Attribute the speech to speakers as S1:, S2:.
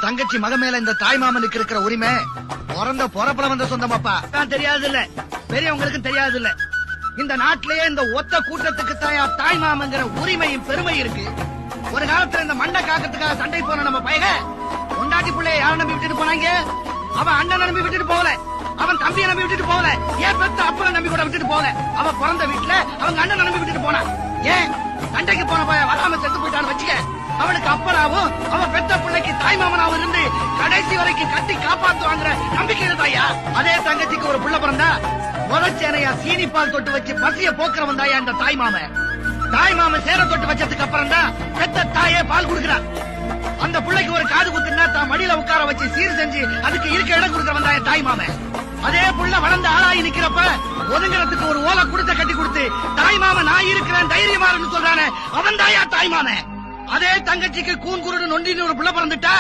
S1: தங்கச்சி மக மேல இந்த தாய் மாமனுக்கு இருக்கிற உரிமை பிறந்த பொறப்புல வந்த சொந்தமாப்பா தான் தெரியாது இல்ல, பெரியவங்களுக்கும் தெரியாது இல்ல. இந்த நாட்டிலேயே இந்த ஒத்த கூட்டத்துக்கு தாய் மாமங்கிற உரிமையும் பெருமை இருக்கு. ஒரு காலத்துல இந்த மண்ணை காக்கிறதுக்காக சண்டை போன நம்ம பையக கொண்டாட்டி பிள்ளைய யாரை நம்பி விட்டுட்டு போனாங்க? அவன் அண்ணன் நம்பி விட்டுட்டு போகல, அவன் தம்பியை நம்பி விட்டுட்டு போகல, ஏன் பெத்த அப்பனை நம்பி கூட விட்டுட்டு போகல. அவன் பிறந்த வீட்டுல அவங்க அண்ணன் நம்பி விட்டுட்டு போனான். ஏன் சண்டைக்கு போன பையன் வராம செத்து போயிட்டான்னு வச்சுக்க, அவனுக்கு அப்பனாவும் அவன் பெத்த பிள்ளைக்கு தாய் மாமனாவும் இருந்து கடைசி வரைக்கும் கட்டி காப்பாத்துவாங்கிற நம்பிக்கை தாயா. அதே தங்கச்சிக்கு ஒரு புள்ள பிறந்தா முதச்சேனையா சீனி பால் தொட்டு வச்சு பசிய போக்குறவன் தாயா இந்த தாய் மாமன். தாய் மாமன் சேர தொட்டு வச்சதுக்கு அப்புறம் தான் பெத்த தாயே பால் குடுக்கிறான். அந்த பிள்ளைக்கு ஒரு காது குத்துனா தான் மடியில உட்கார வச்சு சீர் செஞ்சு அதுக்கு இருக்க இடம் கொடுக்கறவன் தான் தாய் மாமன். அதே புள்ள வளர்ந்து ஆளாகி நிக்கிறப்ப ஒதுங்கிறதுக்கு ஒரு ஓலை குடுத்த கட்டி கொடுத்து தாய் மாமன் நான் இருக்கிறேன் தைரியமானு சொல்றானே அவன் தாயா தாய் மாமன். அதே தங்கச்சிக்கு கூன் குருடு நொண்டின்னு ஒரு புள்ள பிறந்துட்டா